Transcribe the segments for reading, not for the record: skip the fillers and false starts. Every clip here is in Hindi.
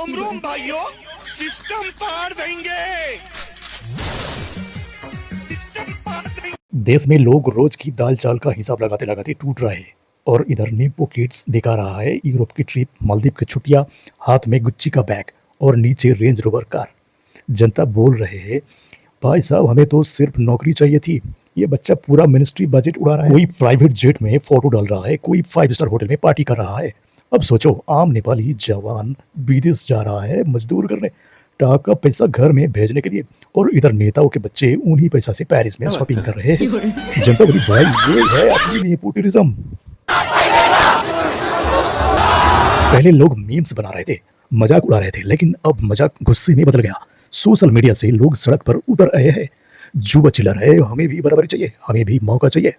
रोम रोम भाइयों, सिस्टम पार देंगे, सिस्टम पार देंगे। देश में लोग रोज की दाल चाल का हिसाब लगाते लगाते टूट रहे हैं और इधर नींबू किड्स दिखा रहा है यूरोप की ट्रिप, मालदीव की छुट्टियां, हाथ में गुच्ची का बैग और नीचे रेंज रोवर कार। जनता बोल रहे हैं, भाई साहब हमें तो सिर्फ नौकरी चाहिए थी, ये बच्चा पूरा मिनिस्ट्री बजट उड़ा रहा है। कोई प्राइवेट जेट में फोटो डाल रहा है, कोई 5 स्टार होटल में पार्टी कर रहा है। अब सोचो, आम नेपाली जवान विदेश जा रहा है मजदूर करने, टाका पैसा घर में भेजने के लिए, और इधर नेताओं के बच्चे उन्हीं पैसा से पेरिस में शॉपिंग कर रहे हैं। जनता बोली, भाई ये है असली नेपोटिज्म। पहले लोग मीम्स बना रहे थे, मजाक उड़ा रहे थे, लेकिन अब मजाक गुस्से में बदल गया। सोशल मीडिया से लोग सड़क पर उतर रहे हैं, जुआ चिल्ला रहे हैं, हमें भी बराबरी चाहिए, हमें भी मौका चाहिए।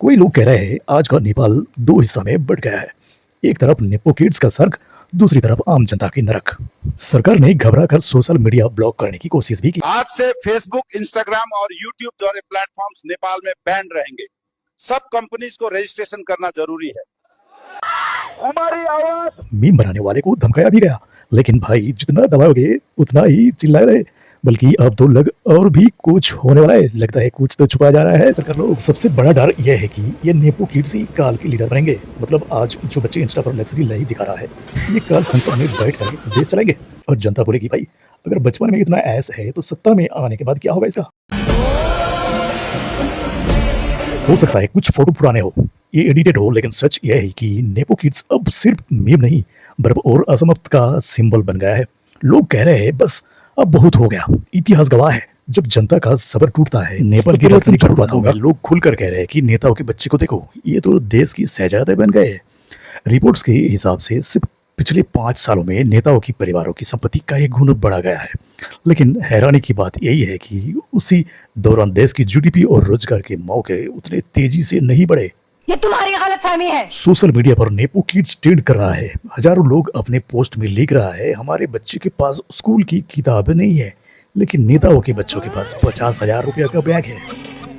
कोई लोग कह रहे हैं आज का नेपाल दो हिस्सा में बट गया है, एक तरफ नेपो किड्स का स्वर्ग, दूसरी तरफ आम जनता की नरक। सरकार ने घबरा कर सोशल मीडिया ब्लॉक करने की कोशिश भी की। आज से फेसबुक, इंस्टाग्राम और यूट्यूब जैसे प्लेटफॉर्म्स नेपाल में बैन रहेंगे। सब कंपनीज को रजिस्ट्रेशन करना जरूरी है। हमारी आवाज। मीम बनाने वाले को धमकाया भी गया, लेकिन भाई जितना दबाओगे उतना ही चिल्लाए रहे। बल्कि अब तो लग और भी कुछ होने वाला है, लगता है कुछ तो छुपाया जा रहा है सरकार लोग। सबसे बड़ा डर यह है कि ये नेपो किड्स ही काल के लीडर बनेंगे। मतलब आज जो बच्चे इंस्टा पर लग्जरी लाइफ दिखा रहा है, ये कल संसद में बैठ कर देश चलाएंगे। और जनता बोलेगी, भाई अगर बचपन में इतना ऐस है तो सत्ता में आने के बाद क्या होगा इसका। हो सकता है कुछ फोटो पुराने हो, ये एडिटेड हो, लेकिन सच यह है कि नेपो किड्स अब सिर्फ मीम नहीं, बर्फ और असमर्थ का सिंबल बन गया है। लोग कह रहे हैं बस अब बहुत हो गया। इतिहास गवाह है, जब जनता का सबर टूटता है, नेपाल की राजधानी चुप होगा। लोग खुलकर कह रहे हैं कि नेताओं के बच्चे को देखो, ये तो देश की शहजादे बन गए। रिपोर्ट्स के हिसाब से सिर्फ पिछले 5 सालों में नेताओं की परिवारों की संपत्ति का एक गुना बढ़ा गया है। लेकिन हैरानी की बात यही है कि उसी दौरान देश की जीडीपी और रोजगार के मौके उतने तेजी से नहीं बढ़े। ये तुम्हारी गलतफहमी है। सोशल मीडिया पर नेपो किड्स ट्रेंड कर रहा है। हजारों लोग अपने पोस्ट में लिख रहा है, हमारे बच्चे के पास स्कूल की किताबें नहीं है, लेकिन नेताओं के बच्चों के पास 50,000 रुपया का बैग है।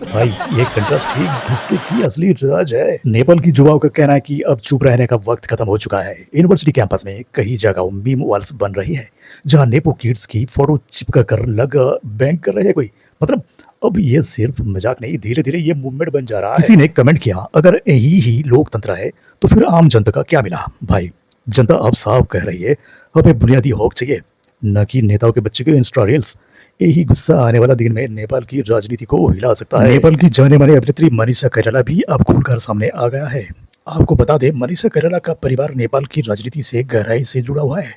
भाई ये कंट्रास्ट ही गुस्से की असली राज है। नेपाल की युवाओं का कहना है कि अब चुप रहने का वक्त खत्म हो चुका है। यूनिवर्सिटी कैंपस में कई जगहों मीम वॉल्स बन रही है, जहां नेपो किड्स की फोटो चिपका कर लग बैंक कर रहे हैं कोई। मतलब अब ये सिर्फ मजाक नहीं, धीरे धीरे ये मूवमेंट बन जा रहा है। किसी ने कमेंट किया, अगर यही ही लोकतंत्र है तो फिर आम जनता का क्या मिला। भाई जनता अब साफ कह रही है, हमें बुनियादी हक चाहिए, न कि नेताओं के बच्चे के इंस्टा रील्स। यही गुस्सा आने वाला दिन में नेपाल की राजनीति को हिला सकता है। नेपाल की जाने मानी अभिनेत्री मनीषा कोइराला भी अब खुलकर सामने आ गया है। आपको बता दें, मनीषा कोइराला का परिवार नेपाल की राजनीति से गहराई से जुड़ा हुआ है।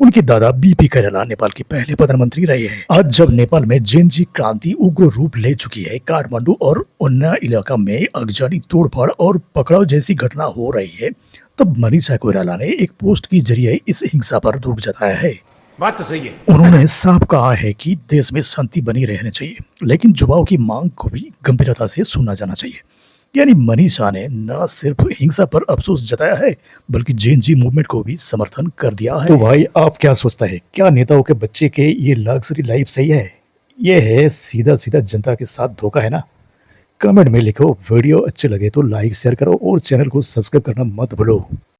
उनके दादा बीपी कोइराला नेपाल के पहले प्रधानमंत्री रहे हैं। आज जब नेपाल में जेनजी क्रांति उग्र रूप ले चुकी है, काठमांडू और अन्य इलाका में अगजनी तोड़फोड़ और पकड़ाव जैसी घटना हो रही है, तब मनीषा कोइराला ने एक पोस्ट के जरिए इस हिंसा पर दुख जताया है। बात तो सही है। उन्होंने साफ कहा है कि देश में शांति बनी रहनी चाहिए, लेकिन युवाओं की मांग को भी गंभीरता से सुना जाना चाहिए। यानी मनीषा ने न सिर्फ हिंसा पर अफसोस जताया है, बल्कि जेएनजी मूवमेंट को भी समर्थन कर दिया है। तो भाई आप क्या सोचता है, क्या नेताओं के बच्चे के ये लग्जरी लाइफ सही है? ये है सीधा सीधा जनता के साथ धोखा, है ना? कमेंट में लिखो। वीडियो अच्छे लगे तो लाइक शेयर करो और चैनल को सब्सक्राइब करना मत भूलो।